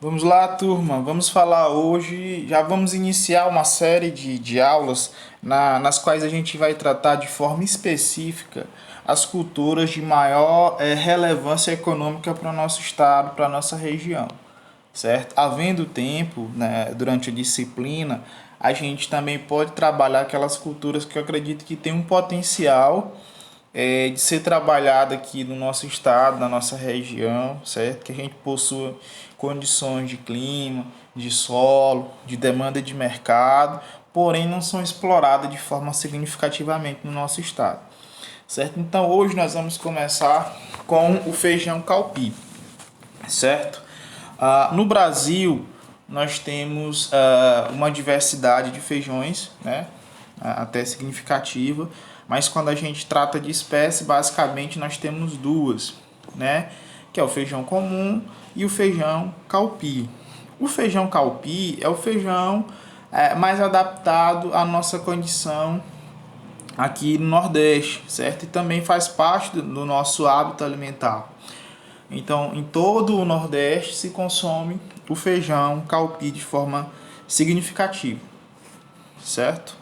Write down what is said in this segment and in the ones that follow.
Vamos lá, turma. Vamos falar hoje. Já vamos iniciar uma série de aulas nas quais a gente vai tratar de forma específica as culturas de maior relevância econômica para o nosso estado, para a nossa região, certo? Havendo tempo, né, durante a disciplina, a gente também pode trabalhar aquelas culturas que eu acredito que tem um potencial de ser trabalhado aqui no nosso estado, na nossa região, certo? Que a gente possua condições de clima, de solo, de demanda de mercado, porém não são exploradas de forma significativamente no nosso estado, certo? Então hoje nós vamos começar com o feijão calpi, certo? No Brasil nós temos uma diversidade de feijões, né? Até significativa, mas quando a gente trata de espécie, basicamente nós temos duas, né? Que é o feijão comum e o feijão calpi. O feijão calpi é o feijão mais adaptado à nossa condição aqui no Nordeste, certo? E também faz parte do nosso hábito alimentar. Então, em todo o Nordeste se consome o feijão calpi de forma significativa, certo?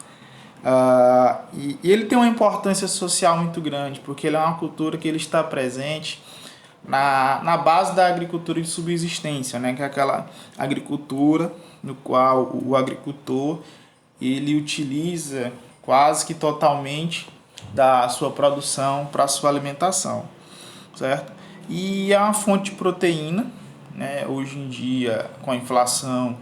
E ele tem uma importância social muito grande, porque ele é uma cultura que ele está presente na base da agricultura de subsistência, né? Que é aquela agricultura no qual o agricultor ele utiliza quase que totalmente da sua produção para a sua alimentação, certo? E é uma fonte de proteína, né? Hoje em dia, com a inflação,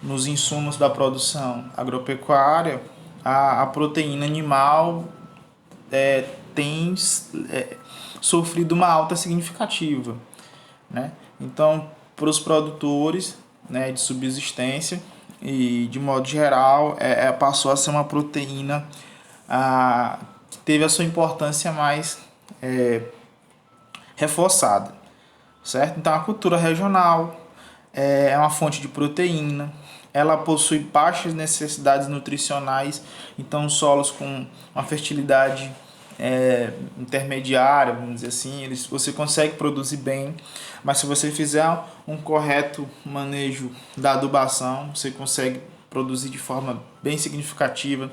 nos insumos da produção agropecuária, a proteína animal tem sofrido uma alta significativa, né? Então, para os produtores, né, de subsistência e de modo geral, passou a ser uma proteína que teve a sua importância mais reforçada, certo? Então, a cultura regional é uma fonte de proteína, ela possui baixas necessidades nutricionais, então solos com uma fertilidade intermediária, vamos dizer assim, você consegue produzir bem, mas se você fizer um correto manejo da adubação, você consegue produzir de forma bem significativa.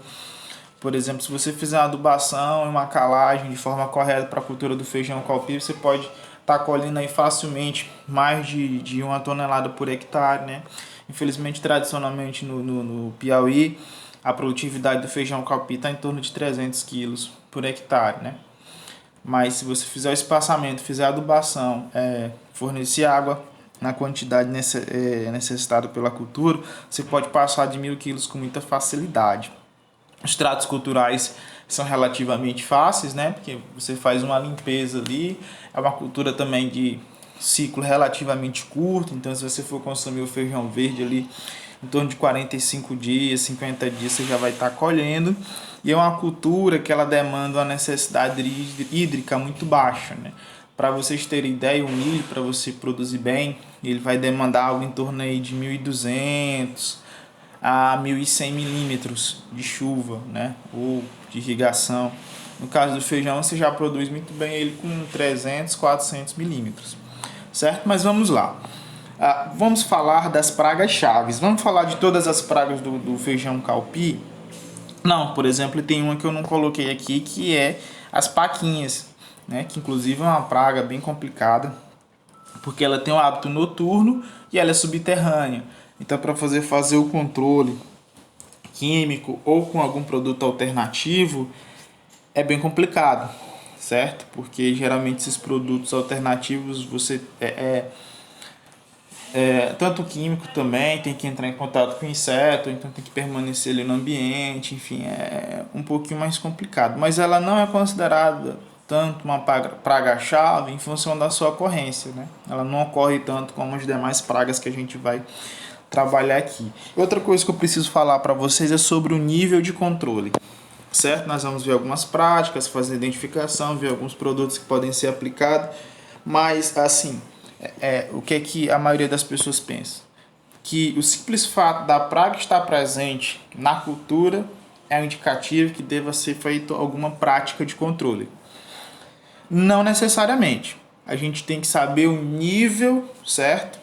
Por exemplo, se você fizer uma adubação e uma calagem de forma correta para a cultura do feijão calpi, você pode estar colhendo aí facilmente mais de 1 tonelada por hectare, né? Infelizmente, tradicionalmente no Piauí, a produtividade do feijão calpi está em torno de 300 quilos por hectare, né? Mas se você fizer o espaçamento, fizer a adubação, fornecer água na quantidade necessitada pela cultura, você pode passar de 1.000 quilos com muita facilidade. Os tratos culturais são relativamente fáceis, né? Porque você faz uma limpeza ali. É uma cultura também de ciclo relativamente curto. Então, se você for consumir o feijão verde ali, em torno de 45 dias, 50 dias, você já vai estar colhendo. E é uma cultura que ela demanda uma necessidade hídrica muito baixa, né? Para vocês terem ideia, o milho, para você produzir bem, ele vai demandar algo em torno aí de 1.200 a 1.100 milímetros de chuva, né? Ou de irrigação. No caso do feijão, você já produz muito bem ele com 300, 400 milímetros, certo? Mas vamos lá. Vamos falar das pragas chaves. Vamos falar de todas as pragas do feijão calpi? Não, por exemplo, tem uma que eu não coloquei aqui, que é as paquinhas, né? Que inclusive é uma praga bem complicada, porque ela tem um hábito noturno e ela é subterrânea. Então, para fazer o controle químico ou com algum produto alternativo, é bem complicado, certo? Porque geralmente esses produtos alternativos, você tanto químico também, tem que entrar em contato com o inseto, então tem que permanecer ali no ambiente, enfim, é um pouquinho mais complicado. Mas ela não é considerada tanto uma praga-chave em função da sua ocorrência, né? Ela não ocorre tanto como as demais pragas que a gente vai trabalhar aqui. Outra coisa que eu preciso falar para vocês é sobre o nível de controle, certo? Nós vamos ver algumas práticas, fazer identificação, ver alguns produtos que podem ser aplicados, mas assim, o que é que a maioria das pessoas pensa? Que o simples fato da praga estar presente na cultura é um indicativo que deva ser feita alguma prática de controle. Não necessariamente. A gente tem que saber o nível, certo?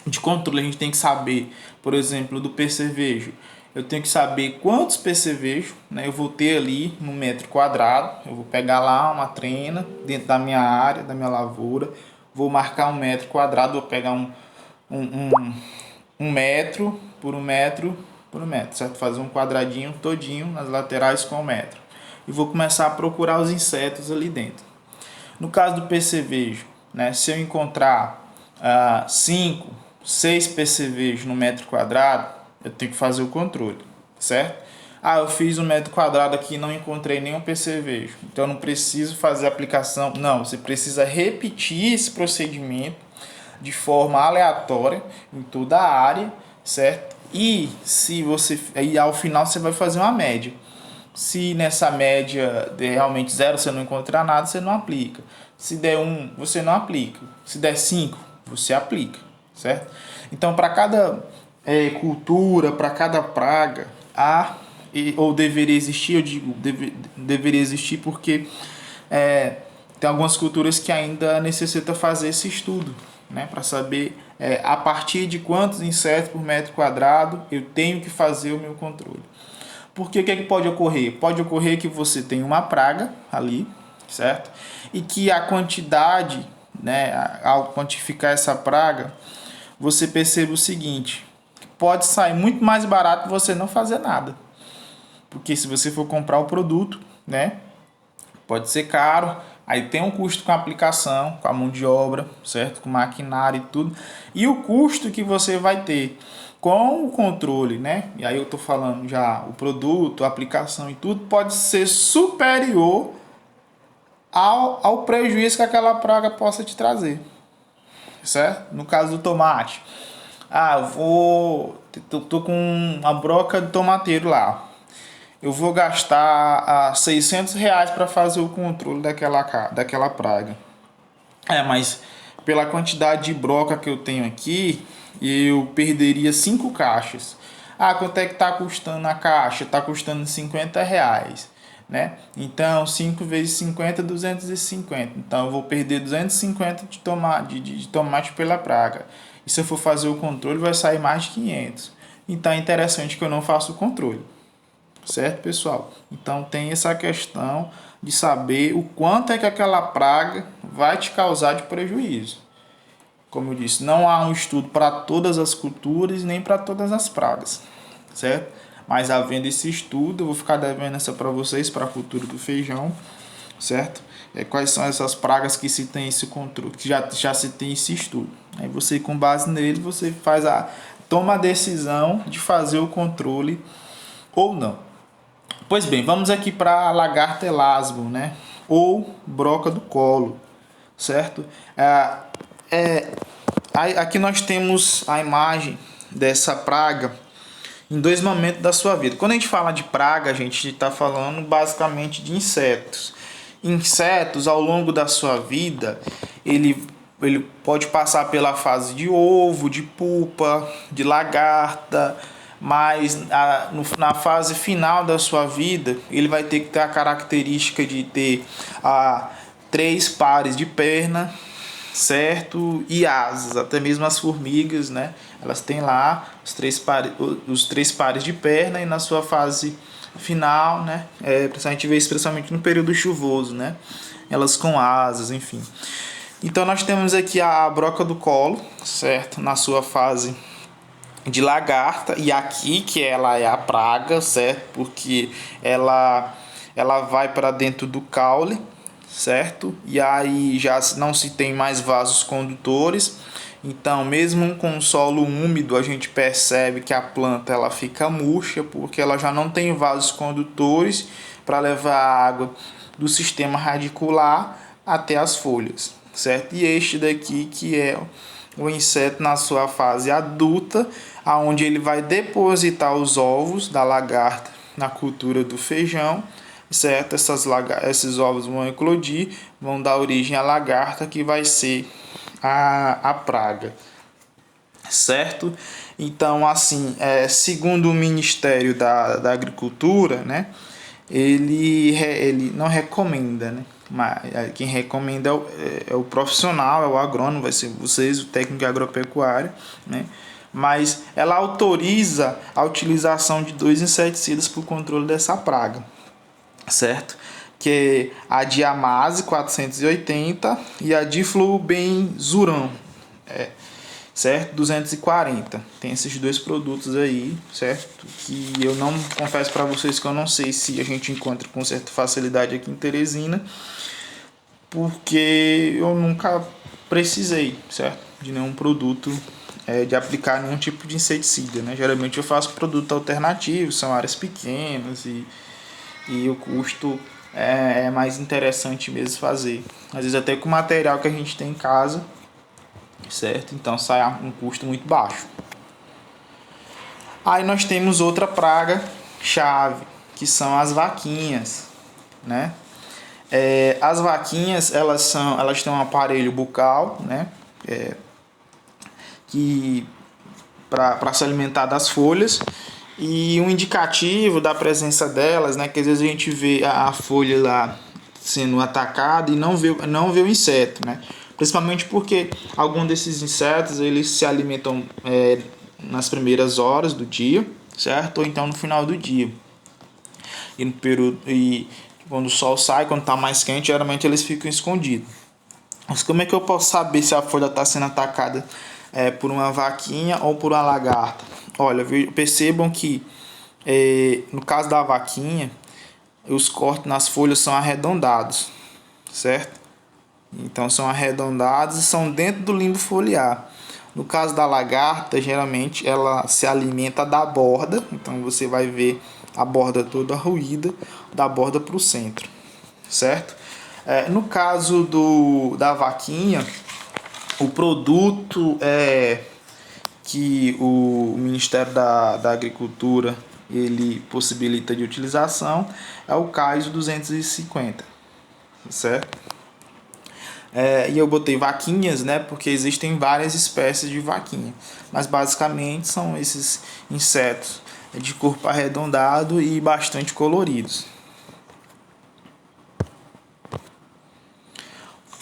de controle. A gente tem que saber, por exemplo, do percevejo. Eu tenho que saber quantos percevejos, né, eu vou ter ali no metro quadrado. Eu vou pegar lá uma trena dentro da minha área, da minha lavoura. Vou marcar um metro quadrado, vou pegar um, um, um metro por um metro por um metro, certo? Fazer um quadradinho todinho nas laterais com o metro. E vou começar a procurar os insetos ali dentro. No caso do percevejo, né, se eu encontrar 5, 6 percevejos no metro quadrado, eu tenho que fazer o controle, certo? Eu fiz um metro quadrado aqui e não encontrei nenhum percevejo, então eu não preciso fazer a aplicação. Não, você precisa repetir esse procedimento de forma aleatória em toda a área, certo? E se você, aí ao final você vai fazer uma média. Se nessa média der realmente 0, você não encontrar nada, você não aplica. Se der 1, você não aplica. Se der 5, você aplica, certo? Então, para cada cultura, para cada praga, ou deveria existir, eu digo deveria existir porque tem algumas culturas que ainda necessitam fazer esse estudo, né, para saber a partir de quantos insetos por metro quadrado eu tenho que fazer o meu controle. Porque o que pode ocorrer? Pode ocorrer que você tem uma praga ali, certo? E que a quantidade, né, ao quantificar essa praga, você perceba o seguinte: pode sair muito mais barato você não fazer nada. Porque se você for comprar o produto, né, pode ser caro, aí tem um custo com a aplicação, com a mão de obra, certo? Com maquinário e tudo. E o custo que você vai ter com o controle, né? E aí eu tô falando já o produto, a aplicação e tudo, pode ser superior ao prejuízo que aquela praga possa te trazer, certo? No caso do tomate, tô com uma broca de tomateiro lá. Eu vou gastar R$ 600 para fazer o controle daquela praga. Mas pela quantidade de broca que eu tenho aqui, eu perderia 5 caixas. Quanto é que está custando a caixa? Está custando R$ 50, né? Então, 5 vezes 50, 250. Então, eu vou perder 250 de tomate pela praga. E se eu for fazer o controle, vai sair mais de 500. Então, é interessante que eu não faça o controle. Certo, pessoal? Então tem essa questão de saber o quanto é que aquela praga vai te causar de prejuízo. Como eu disse, não há um estudo para todas as culturas nem para todas as pragas, certo? Mas havendo esse estudo, eu vou ficar devendo essa para vocês, para a cultura do feijão, certo? Quais são essas pragas que se tem esse controle, que já se tem esse estudo. Aí você, com base nele, você toma a decisão de fazer o controle ou não. Pois bem, vamos aqui para a lagarta elasmo, né? Ou broca do colo, certo? Aqui nós temos a imagem dessa praga em 2 momentos da sua vida. Quando a gente fala de praga, a gente está falando basicamente de insetos. Insetos, ao longo da sua vida, ele pode passar pela fase de ovo, de pupa, de lagarta, mas na fase final da sua vida, ele vai ter que ter a característica de ter 3 pares de perna, certo? E asas. Até mesmo as formigas, né? Elas têm lá os 3 pares de perna, e na sua fase final, né? A gente vê especialmente no período chuvoso, né? Elas com asas, enfim. Então nós temos aqui a broca do colo, certo? Na sua fase de lagarta, e aqui que ela é a praga, certo? Porque ela vai para dentro do caule, certo? E aí já não se tem mais vasos condutores. Então, mesmo com o solo úmido, a gente percebe que a planta ela fica murcha, porque ela já não tem vasos condutores para levar a água do sistema radicular até as folhas, certo? E este daqui que é o inseto na sua fase adulta, aonde ele vai depositar os ovos da lagarta na cultura do feijão, certo? Esses ovos vão eclodir, vão dar origem à lagarta, que vai ser a praga, certo? Então, assim, segundo o Ministério da Agricultura, né, ele não recomenda, né, mas quem recomenda é o profissional, é o agrônomo, vai ser vocês, o técnico de agropecuária, né? Mas ela autoriza a utilização de dois inseticidas para o controle dessa praga, certo? Que é a Diamase 480 e a Diflubenzuram, certo? 240. Tem esses dois produtos aí, certo? Que eu não confesso para vocês que eu não sei se a gente encontra com certa facilidade aqui em Teresina, porque eu nunca precisei, certo? De nenhum produto, de aplicar nenhum tipo de inseticida, né? Geralmente eu faço produto alternativo, são áreas pequenas e o custo é mais interessante mesmo fazer. Às vezes até com o material que a gente tem em casa, certo? Então sai um custo muito baixo. Aí nós temos outra praga chave, que são as vaquinhas, né? As vaquinhas, elas têm um aparelho bucal, né? Que para se alimentar das folhas, e um indicativo da presença delas, né? Que às vezes a gente vê a folha lá sendo atacada e não vê o inseto, né? Principalmente porque alguns desses insetos eles se alimentam nas primeiras horas do dia, certo? Ou então no final do dia. E no período quando o sol sai, quando está mais quente, geralmente eles ficam escondidos. Mas como é que eu posso saber se a folha está sendo atacada por uma vaquinha ou por uma lagarta? Olha, percebam que no caso da vaquinha, os cortes nas folhas são arredondados, certo? Então são arredondados e são dentro do limbo foliar. No caso da lagarta, geralmente ela se alimenta da borda, então você vai ver a borda toda ruída, da borda para o centro, certo? No caso da vaquinha, o produto que o Ministério da Agricultura ele possibilita de utilização é o CAIS 250, certo? E eu botei vaquinhas, né? Porque existem várias espécies de vaquinha, mas basicamente são esses insetos de corpo arredondado e bastante coloridos.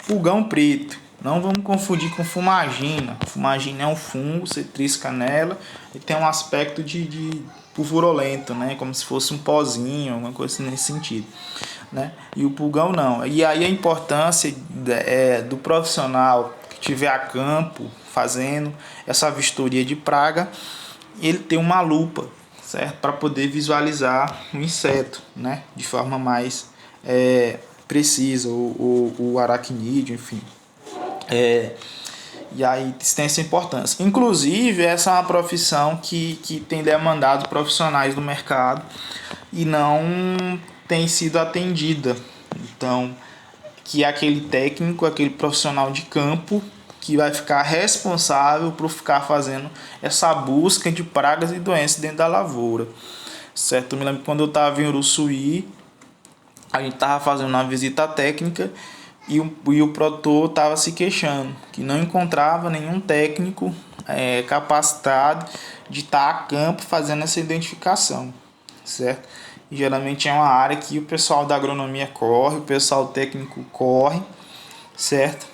Pulgão preto. Não vamos confundir com fumagina. Fumagina é um fungo, você trisca nela e tem um aspecto de pulverulento, né? Como se fosse um pozinho, alguma coisa nesse sentido, né? E o pulgão não. E aí a importância do profissional que estiver a campo fazendo essa vistoria de praga, ele ter uma lupa, certo? Para poder visualizar o inseto, né? De forma mais precisa, o aracnídeo, enfim. E aí tem essa importância. Inclusive, essa é uma profissão que tem demandado profissionais do mercado e não tem sido atendida. Então, que é aquele técnico, aquele profissional de campo que vai ficar responsável por ficar fazendo essa busca de pragas e doenças dentro da lavoura. Certo? Eu me lembro quando eu estava em Uruçuí, a gente estava fazendo uma visita técnica e o produtor estava se queixando que não encontrava nenhum técnico capacitado de estar a campo fazendo essa identificação, certo? E geralmente é uma área que o pessoal da agronomia corre, o pessoal técnico corre, certo?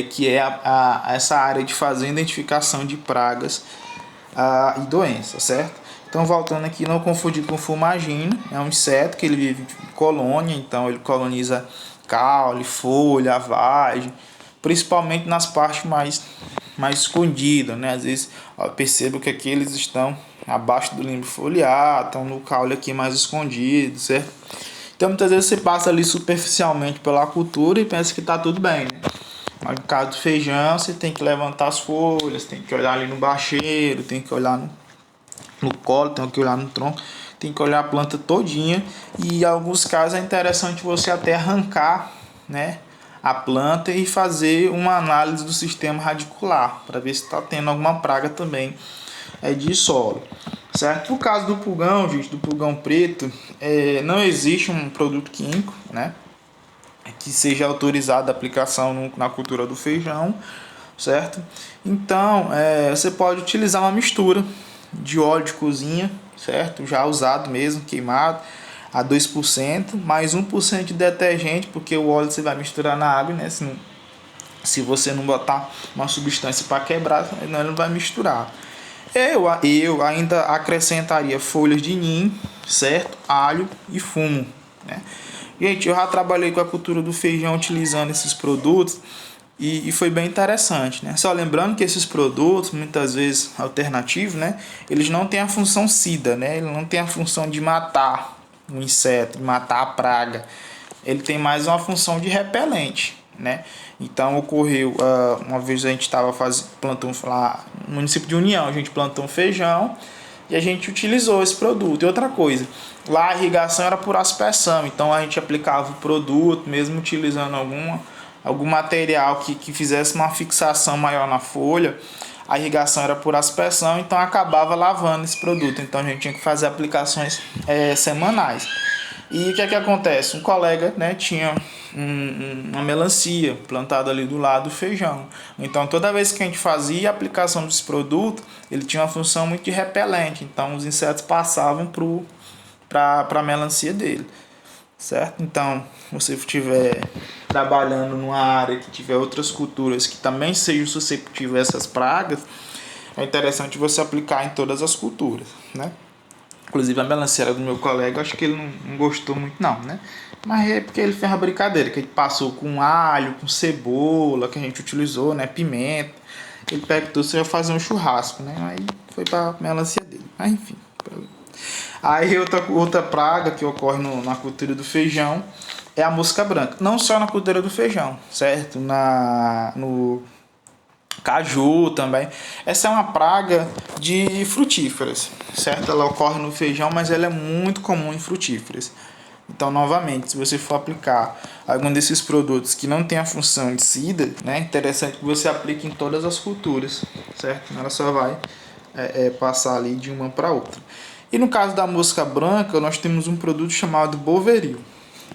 Que é essa área de fazer identificação de pragas e doenças, certo? Então, voltando aqui, não confundir com fumagina, é um inseto que ele vive em colônia, então ele coloniza caule, folha, vagem, principalmente nas partes mais escondidas, né? Às vezes percebo que aqui eles estão abaixo do limbo foliar, estão no caule aqui mais escondido, certo? Então, muitas vezes você passa ali superficialmente pela cultura e pensa que está tudo bem, né? Mas no caso do feijão, você tem que levantar as folhas, tem que olhar ali no bacheiro, tem que olhar no colo, tem que olhar no tronco, tem que olhar a planta todinha e em alguns casos é interessante você até arrancar, né, a planta e fazer uma análise do sistema radicular para ver se está tendo alguma praga também de solo, certo? No caso do pulgão, gente, do pulgão preto, não existe um produto químico, né, que seja autorizado a aplicação na cultura do feijão, certo? Então, você pode utilizar uma mistura de óleo de cozinha, certo? Já usado mesmo, queimado. a 2%, mais 1% de detergente, porque o óleo você vai misturar na água, né? Se você não botar uma substância para quebrar, ele não vai misturar. Eu ainda acrescentaria folhas de nim, certo? Alho e fumo, né? Gente, eu já trabalhei com a cultura do feijão utilizando esses produtos e foi bem interessante, né? Só lembrando que esses produtos, muitas vezes alternativos, né? Eles não têm a função SIDA, né? Ele não tem a função de matar o inseto, de matar a praga. Ele tem mais uma função de repelente, né? Então ocorreu, uma vez a gente estava plantando lá no município de União, a gente plantou um feijão e a gente utilizou esse produto. E outra coisa, lá a irrigação era por aspersão, então a gente aplicava o produto, mesmo utilizando algum material que fizesse uma fixação maior na folha, a irrigação era por aspersão, então acabava lavando esse produto. Então a gente tinha que fazer aplicações semanais. E o que é que acontece? Um colega, né, tinha uma melancia plantada ali do lado do feijão. Então, toda vez que a gente fazia a aplicação desse produto, ele tinha uma função muito de repelente. Então, os insetos passavam para a melancia dele, certo? Então, se você estiver trabalhando numa área que tiver outras culturas que também sejam susceptíveis a essas pragas, é interessante você aplicar em todas as culturas, né? Inclusive a melancia do meu colega, acho que ele não gostou muito não, né? Mas é porque ele fez uma brincadeira, que a gente passou com alho, com cebola, que a gente utilizou, né? Pimenta. Ele perguntou se eu ia fazer um churrasco, né? Aí foi pra melancia dele. Mas enfim. Aí outra praga que ocorre na cultura do feijão é a mosca branca. Não só na cultura do feijão, certo? No caju também. Essa é uma praga de frutíferas, certo? Ela ocorre no feijão, mas ela é muito comum em frutíferas. Então, novamente, se você for aplicar algum desses produtos que não tem a função de SIDA, né, é interessante que você aplique em todas as culturas, certo? Ela só vai passar ali de uma para outra. E no caso da mosca branca, nós temos um produto chamado Boveril.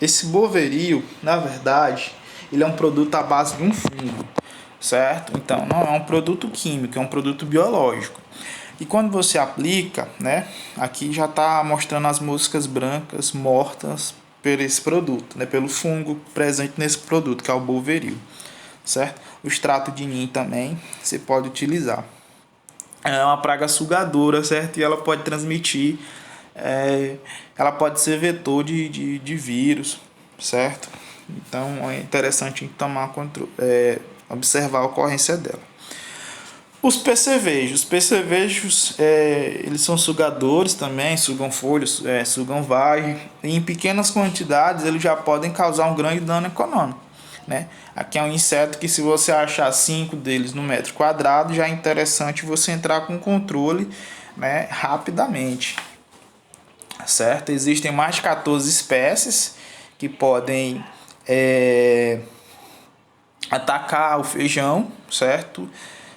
Esse Boveril, na verdade, ele é um produto à base de um fungo, certo? Então, não é um produto químico, é um produto biológico. E quando você aplica, né, aqui já está mostrando as moscas brancas mortas por esse produto, né, pelo fungo presente nesse produto, que é o Boveril, certo? O extrato de nim também você pode utilizar. É uma praga sugadora, certo? E ela pode transmitir, ela pode ser vetor de vírus, certo? Então é interessante tomar observar a ocorrência dela. Os percevejos, eles são sugadores também, sugam folhas, sugam vagem. E em pequenas quantidades eles já podem causar um grande dano econômico, né? Aqui é um inseto que, se você achar 5 deles no metro quadrado, já é interessante você entrar com controle, né, rapidamente, certo? Existem mais de 14 espécies que podem atacar o feijão, certo?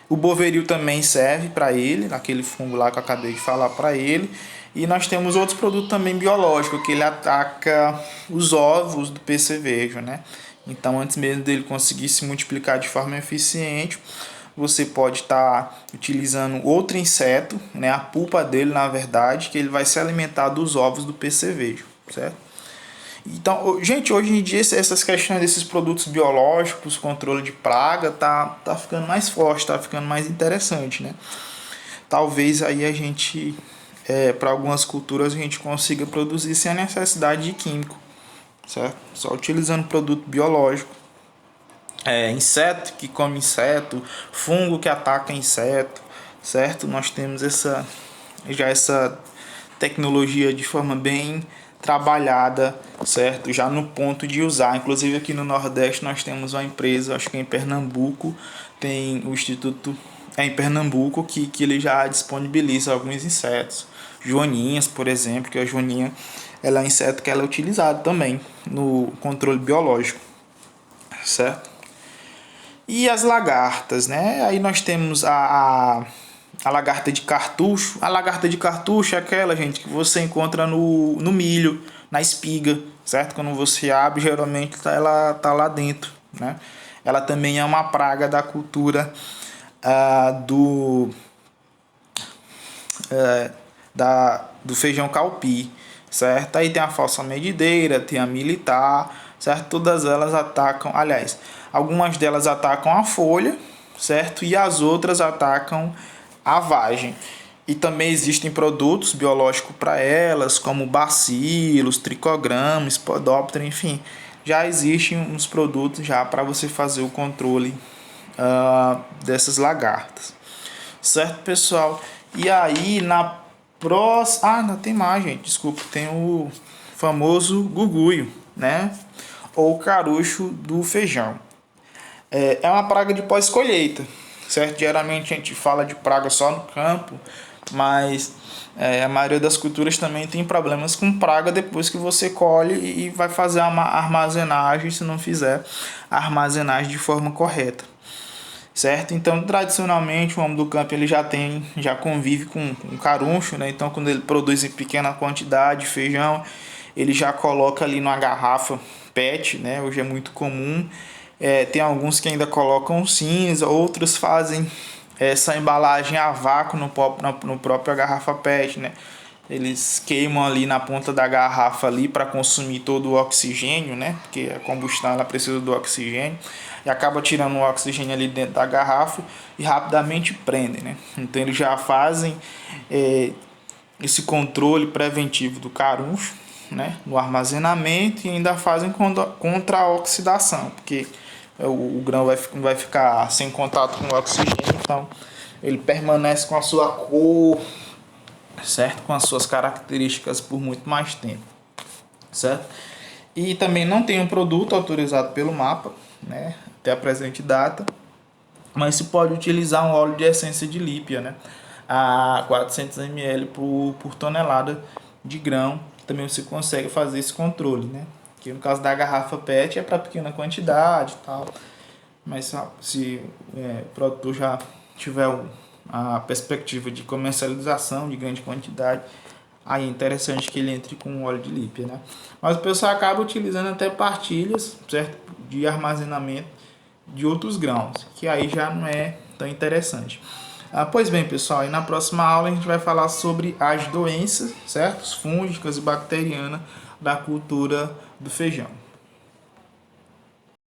O Boveril também serve para ele, aquele fungo lá que eu acabei de falar para ele. E nós temos outros produtos também biológicos, que ele ataca os ovos do percevejo, né? Então, antes mesmo dele conseguir se multiplicar de forma eficiente, você pode estar utilizando outro inseto, né? A pulpa dele, na verdade, que ele vai se alimentar dos ovos do percevejo, certo? Então, gente, hoje em dia essas questões desses produtos biológicos, controle de praga, tá ficando mais forte, tá ficando mais interessante, né? Talvez aí a gente, para algumas culturas, a gente consiga produzir sem a necessidade de químico, certo? Só utilizando produto biológico. Inseto que come inseto, fungo que ataca inseto, certo? Nós temos essa tecnologia de forma bem trabalhada, certo? Já no ponto de usar. Inclusive aqui no Nordeste nós temos uma empresa, acho que é em Pernambuco, tem o Instituto em Pernambuco que ele já disponibiliza alguns insetos. Joaninhas, por exemplo, que a joaninha ela é um inseto que ela é utilizado também no controle biológico, certo? E as lagartas, né? Aí nós temos a lagarta de cartucho. A lagarta de cartucho é aquela, gente, que você encontra no milho, na espiga, certo? Quando você abre, geralmente ela tá lá dentro, né? Ela também é uma praga da cultura do feijão calpi, certo? Aí tem a falsa medideira, tem a militar, certo? Todas elas atacam, aliás, algumas delas atacam a folha, certo? E as outras atacam a vagem. E também existem produtos biológicos para elas, como bacilos, tricograma, spodoptera, enfim. Já existem uns produtos já para você fazer o controle dessas lagartas. Certo, pessoal? E aí, na próxima... Ah, não tem mais, gente. Desculpa. Tem o famoso guguio, né? Ou caroço do feijão. É uma praga de pós-colheita, certo? Geralmente a gente fala de praga só no campo, mas a maioria das culturas também tem problemas com praga depois que você colhe e vai fazer a armazenagem, se não fizer a armazenagem de forma correta, certo? Então, tradicionalmente, o homem do campo ele já convive com caruncho, né? Então, quando ele produz em pequena quantidade feijão, ele já coloca ali numa garrafa PET, né? Hoje é muito comum. Tem alguns que ainda colocam cinza, outros fazem essa embalagem a vácuo no próprio garrafa PET, né? Eles queimam ali na ponta da garrafa ali para consumir todo o oxigênio, né? Porque a combustão ela precisa do oxigênio e acaba tirando o oxigênio ali dentro da garrafa e rapidamente prendem, né? Então eles já fazem esse controle preventivo do caruncho, né? No armazenamento e ainda fazem contra a oxidação, porque o grão vai ficar sem contato com o oxigênio, então ele permanece com a sua cor, certo? Com as suas características por muito mais tempo, certo? E também não tem um produto autorizado pelo MAPA, né? Até a presente data, mas se pode utilizar um óleo de essência de lípia, né? A 400 ml por tonelada de grão. Também você consegue fazer esse controle, né? Que no caso da garrafa PET é para pequena quantidade e tal, mas se o produtor já tiver a perspectiva de comercialização de grande quantidade, aí é interessante que ele entre com óleo de lípia, né? Mas o pessoal acaba utilizando até partilhas, certo? De armazenamento de outros grãos, que aí já não é tão interessante. Pois bem, pessoal, e na próxima aula a gente vai falar sobre as doenças, certo? Fúngicas e bacterianas da cultura do feijão.